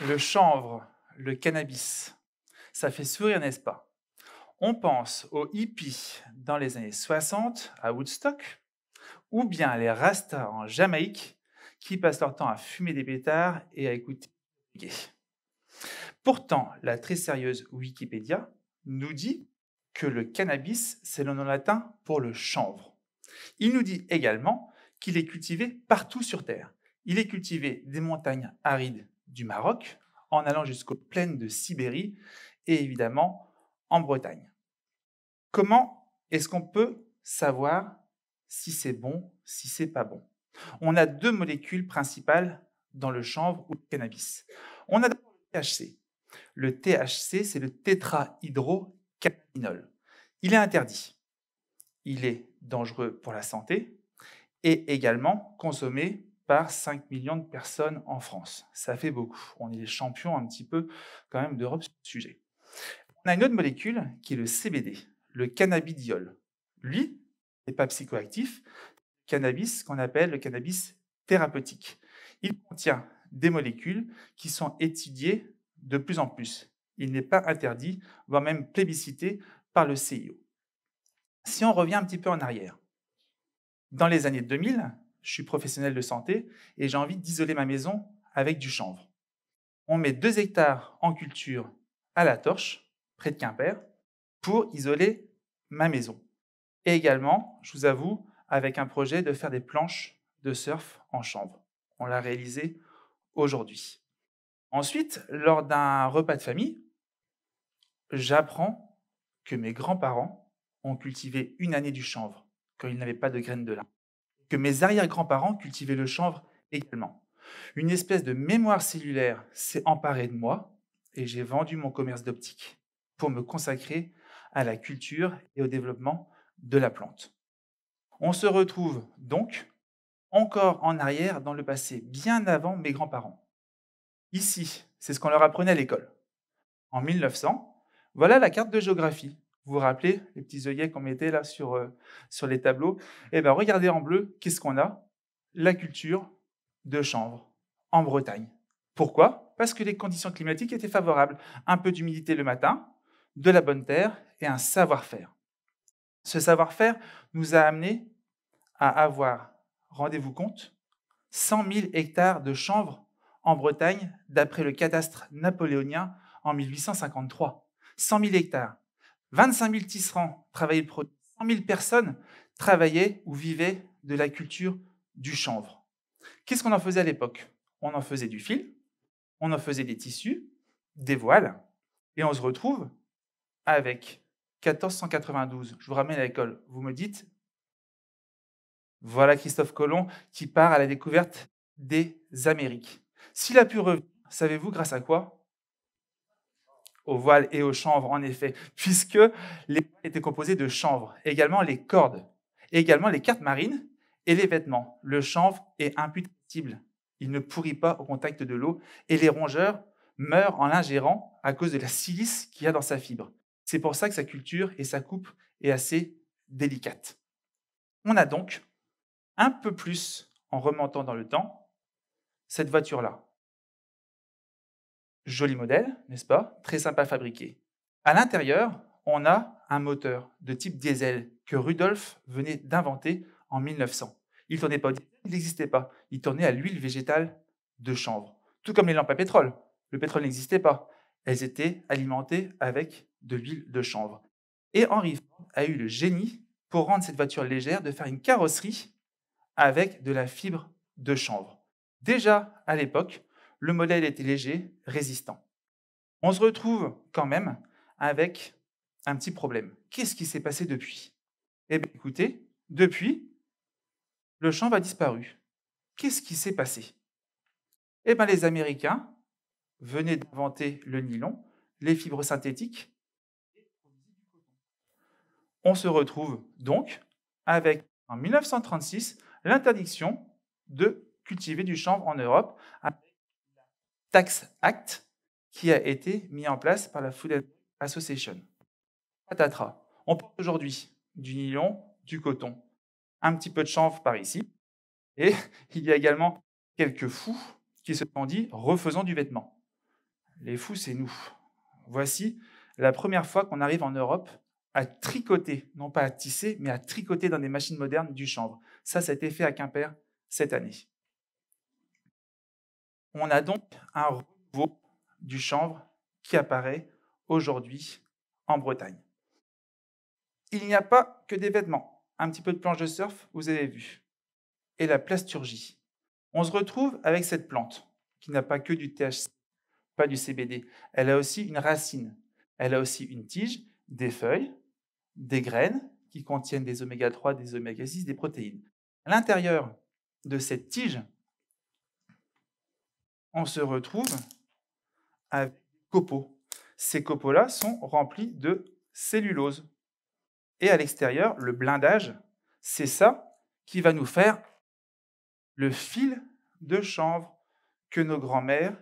Le chanvre, le cannabis, ça fait sourire, n'est-ce pas? On pense aux hippies dans les années 60 à Woodstock, ou bien les Rastas en Jamaïque qui passent leur temps à fumer des pétards et à écouter du reggae. Pourtant, la très sérieuse Wikipédia nous dit que le cannabis, c'est le nom latin pour le chanvre. Il nous dit également qu'il est cultivé partout sur Terre. Il est cultivé des montagnes arides du Maroc, en allant jusqu'aux plaines de Sibérie et évidemment en Bretagne. Comment est-ce qu'on peut savoir si c'est bon, si c'est pas bon? On a deux molécules principales dans le chanvre ou le cannabis. On a d'abord le THC. Le THC, c'est le tétrahydrocannabinol. Il est interdit. Il est dangereux pour la santé et également consommé par 5 millions de personnes en France. Ça fait beaucoup. On est les champions un petit peu quand même d'Europe sur le sujet. On a une autre molécule qui est le CBD, le cannabidiol. Lui, n'est pas psychoactif, cannabis qu'on appelle le cannabis thérapeutique. Il contient des molécules qui sont étudiées de plus en plus. Il n'est pas interdit, voire même plébiscité par le CIO. Si on revient un petit peu en arrière, dans les années 2000, je suis professionnel de santé et j'ai envie d'isoler ma maison avec du chanvre. On met 2 hectares en culture à la torche, près de Quimper, pour isoler ma maison. Et également, je vous avoue, avec un projet de faire des planches de surf en chanvre. On l'a réalisé aujourd'hui. Ensuite, lors d'un repas de famille, j'apprends que mes grands-parents ont cultivé une année du chanvre quand ils n'avaient pas de graines de lin. Que mes arrière-grands-parents cultivaient le chanvre également. Une espèce de mémoire cellulaire s'est emparée de moi et j'ai vendu mon commerce d'optique pour me consacrer à la culture et au développement de la plante. On se retrouve donc encore en arrière dans le passé, bien avant mes grands-parents. Ici, c'est ce qu'on leur apprenait à l'école. En 1900, voilà la carte de géographie. Vous vous rappelez les petits œillets qu'on mettait là sur les tableaux? Eh bien, regardez en bleu, qu'est-ce qu'on a? La culture de chanvre en Bretagne. Pourquoi? Parce que les conditions climatiques étaient favorables. Un peu d'humidité le matin, de la bonne terre et un savoir-faire. Ce savoir-faire nous a amené à avoir, rendez-vous compte, 100 000 hectares de chanvre en Bretagne, d'après le cadastre napoléonien en 1853. 100 000 hectares. 25 000 tisserands travaillaient le produit. 100 000 personnes travaillaient ou vivaient de la culture du chanvre. Qu'est-ce qu'on en faisait à l'époque? On en faisait du fil, on en faisait des tissus, des voiles, et on se retrouve avec 1492. Je vous ramène à l'école. Vous me dites, voilà Christophe Colomb qui part à la découverte des Amériques. S'il a pu revenir, savez-vous grâce à quoi? Aux voiles et aux chanvres, en effet, puisque les voiles étaient composées de chanvre, également les cordes, également les cartes marines et les vêtements. Le chanvre est imputrescible, il ne pourrit pas au contact de l'eau et les rongeurs meurent en l'ingérant à cause de la silice qu'il y a dans sa fibre. C'est pour ça que sa culture et sa coupe est assez délicate. On a donc un peu plus, en remontant dans le temps, cette voiture-là. Joli modèle, n'est-ce pas? Très sympa à fabriquer. À l'intérieur, on a un moteur de type diesel que Rudolf venait d'inventer en 1900. Il ne tournait pas au diesel, il n'existait pas. Il tournait à l'huile végétale de chanvre. Tout comme les lampes à pétrole. Le pétrole n'existait pas. Elles étaient alimentées avec de l'huile de chanvre. Et Henry Ford a eu le génie, pour rendre cette voiture légère, de faire une carrosserie avec de la fibre de chanvre. Déjà, à l'époque, le modèle était léger, résistant. On se retrouve quand même avec un petit problème. Qu'est-ce qui s'est passé depuis? Eh bien, écoutez, depuis, le chanvre a disparu. Qu'est-ce qui s'est passé? Eh bien, les Américains venaient d'inventer le nylon, les fibres synthétiques. On se retrouve donc avec, en 1936, l'interdiction de cultiver du chanvre en Europe avec la Tax Act qui a été mis en place par la Food Association. Patatras. On porte aujourd'hui du nylon, du coton, un petit peu de chanvre par ici, et il y a également quelques fous qui se sont dit refaisons du vêtement. Les fous, c'est nous. Voici la première fois qu'on arrive en Europe à tricoter, non pas à tisser, mais à tricoter dans des machines modernes du chanvre. Ça a été fait à Quimper cette année. On a donc un renouveau du chanvre qui apparaît aujourd'hui en Bretagne. Il n'y a pas que des vêtements, un petit peu de planche de surf, vous avez vu, et la plasturgie. On se retrouve avec cette plante qui n'a pas que du THC, pas du CBD. Elle a aussi une racine, elle a aussi une tige, des feuilles, des graines qui contiennent des oméga 3, des oméga 6, des protéines. À l'intérieur de cette tige, on se retrouve avec des copeaux. Ces copeaux-là sont remplis de cellulose. Et à l'extérieur, le blindage, c'est ça qui va nous faire le fil de chanvre que nos grands-mères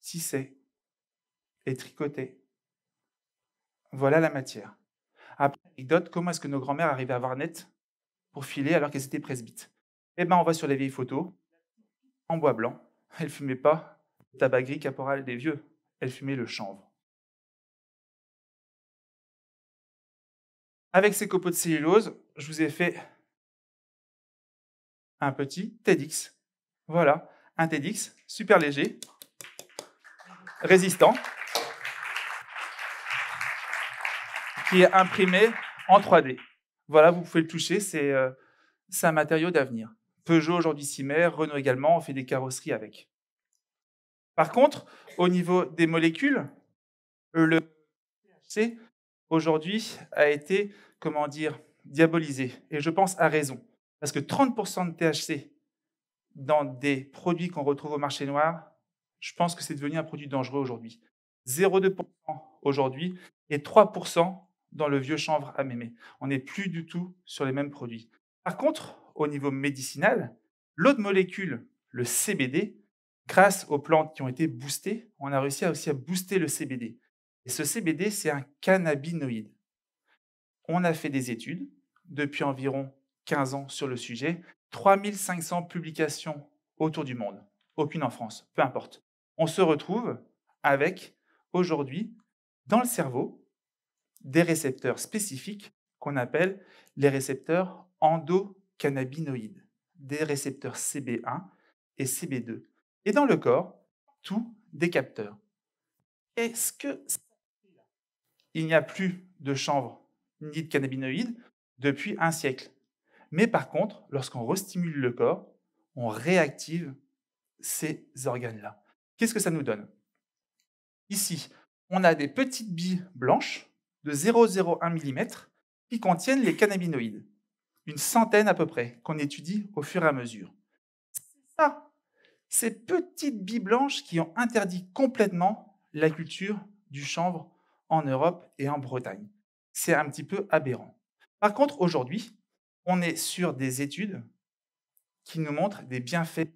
tissaient et tricotaient. Voilà la matière. Après, anecdote, comment est-ce que nos grands-mères arrivaient à avoir net pour filer alors qu'elles étaient presbytes? Eh bien, on voit sur les vieilles photos, en bois blanc, elles ne fumaient pas le tabac gris caporal des vieux, elles fumaient le chanvre. Avec ces copeaux de cellulose, je vous ai fait un petit TEDx. Voilà, un TEDx super léger, résistant, qui est imprimé en 3D. Voilà, vous pouvez le toucher, c'est un matériau d'avenir. Peugeot aujourd'hui s'y met, Renault également, on fait des carrosseries avec. Par contre, au niveau des molécules, le THC aujourd'hui a été, comment dire, diabolisé, et je pense à raison, parce que 30% de THC dans des produits qu'on retrouve au marché noir, je pense que c'est devenu un produit dangereux aujourd'hui. 0,2% aujourd'hui et 3% dans le vieux chanvre à mémé. On n'est plus du tout sur les mêmes produits. Par contre, au niveau médicinal, l'autre molécule, le CBD, grâce aux plantes qui ont été boostées, on a réussi aussi à booster le CBD. Et ce CBD, c'est un cannabinoïde. On a fait des études depuis environ 15 ans sur le sujet, 3500 publications autour du monde, aucune en France, peu importe. On se retrouve avec, aujourd'hui, dans le cerveau, des récepteurs spécifiques qu'on appelle les récepteurs endocannabinoïdes, des récepteurs CB1 et CB2. Et dans le corps, tous des capteurs. Est-ce que il n'y a plus de chanvre ni de cannabinoïdes depuis un siècle? Mais par contre, lorsqu'on restimule le corps, on réactive ces organes-là. Qu'est-ce que ça nous donne? Ici, on a des petites billes blanches de 0,01 mm qui contiennent les cannabinoïdes. Une centaine à peu près, qu'on étudie au fur et à mesure. C'est ça, ces petites billes blanches qui ont interdit complètement la culture du chanvre en Europe et en Bretagne. C'est un petit peu aberrant. Par contre, aujourd'hui, on est sur des études qui nous montrent des bienfaits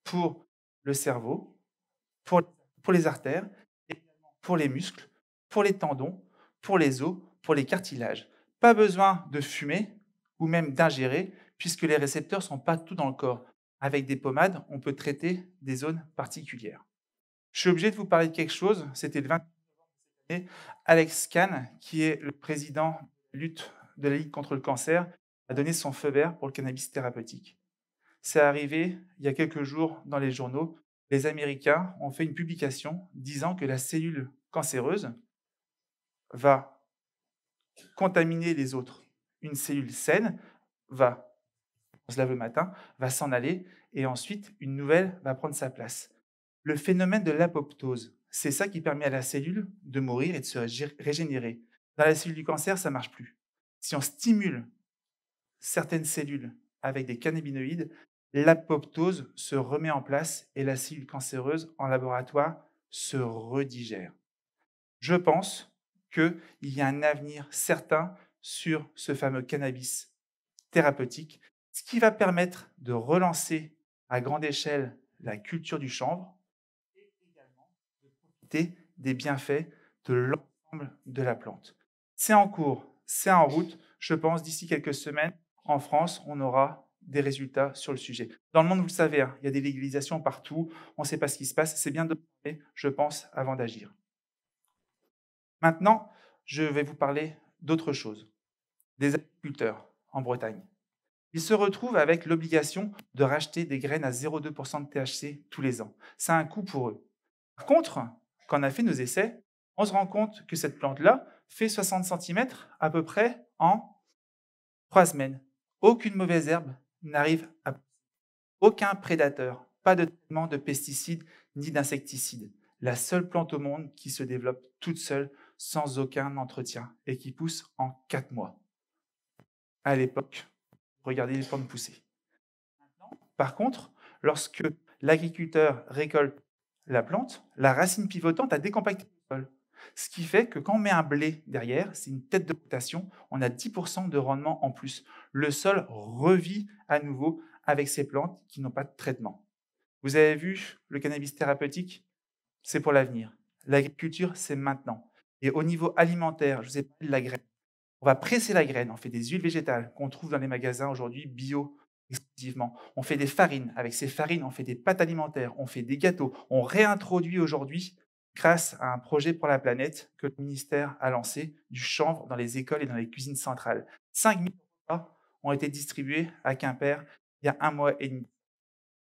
pour le cerveau, pour les artères, pour les muscles, pour les tendons, pour les os, pour les cartilages. Pas besoin de fumer ou même d'ingérer, puisque les récepteurs ne sont pas tout dans le corps. Avec des pommades, on peut traiter des zones particulières. Je suis obligé de vous parler de quelque chose, c'était le 20 novembre, Alex Kahn, qui est le président de la Ligue contre le cancer, a donné son feu vert pour le cannabis thérapeutique. C'est arrivé il y a quelques jours dans les journaux. Les Américains ont fait une publication disant que la cellule cancéreuse va contaminer les autres. Une cellule saine va, on se lave le matin, va s'en aller et ensuite une nouvelle va prendre sa place. Le phénomène de l'apoptose, c'est ça qui permet à la cellule de mourir et de se régénérer. Dans la cellule du cancer, ça ne marche plus. Si on stimule certaines cellules avec des cannabinoïdes, l'apoptose se remet en place et la cellule cancéreuse en laboratoire se redigère. Je pense qu'il y a un avenir certain sur ce fameux cannabis thérapeutique, ce qui va permettre de relancer à grande échelle la culture du chanvre et également de profiter des bienfaits de l'ensemble de la plante. C'est en cours, c'est en route. Je pense d'ici quelques semaines, en France, on aura des résultats sur le sujet. Dans le monde, vous le savez, hein, il y a des légalisations partout, on ne sait pas ce qui se passe, c'est bien de parler, je pense, avant d'agir. Maintenant, je vais vous parler d'autre chose, des agriculteurs en Bretagne. Ils se retrouvent avec l'obligation de racheter des graines à 0,2% de THC tous les ans. Ça a un coût pour eux. Par contre, quand on a fait nos essais, on se rend compte que cette plante-là fait 60 centimètres à peu près en 3 semaines. Aucune mauvaise herbe n'arrive à pousser. Aucun prédateur, pas de traitement de pesticides ni d'insecticides. La seule plante au monde qui se développe toute seule, sans aucun entretien, et qui pousse en 4 mois. À l'époque, regardez les plantes pousser. Par contre, lorsque l'agriculteur récolte la plante, la racine pivotante a décompacté le sol. Ce qui fait que quand on met un blé derrière, c'est une tête de rotation, on a 10% de rendement en plus. Le sol revit à nouveau avec ces plantes qui n'ont pas de traitement. Vous avez vu, le cannabis thérapeutique, c'est pour l'avenir. L'agriculture, c'est maintenant. Et au niveau alimentaire, je vous ai parlé de la graine. On va presser la graine, on fait des huiles végétales qu'on trouve dans les magasins aujourd'hui bio exclusivement. On fait des farines. Avec ces farines, on fait des pâtes alimentaires, on fait des gâteaux. On réintroduit aujourd'hui, grâce à un projet pour la planète que le ministère a lancé, du chanvre dans les écoles et dans les cuisines centrales. 5 000 repas ont été distribués à Quimper il y a 1 mois et demi.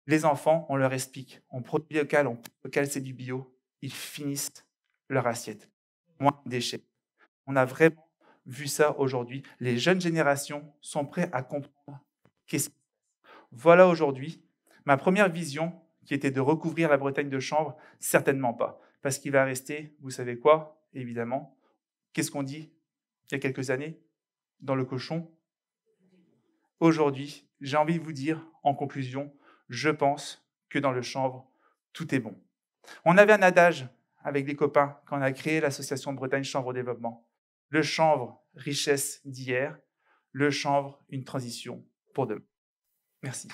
Les enfants, on leur explique, on produit local, c'est du bio. Ils finissent leur assiette. Moins de déchets. On a vraiment vu ça aujourd'hui. Les jeunes générations sont prêtes à comprendre qu'est-ce qui se passe. Voilà aujourd'hui ma première vision qui était de recouvrir la Bretagne de chanvre. Certainement pas. Parce qu'il va rester, vous savez quoi, évidemment. Qu'est-ce qu'on dit il y a quelques années dans le cochon? Aujourd'hui, j'ai envie de vous dire, en conclusion, je pense que dans le chanvre, tout est bon. On avait un adage avec des copains quand on a créé l'association Bretagne Chanvre Développement. Le chanvre, richesse d'hier. Le chanvre, une transition pour demain. Merci.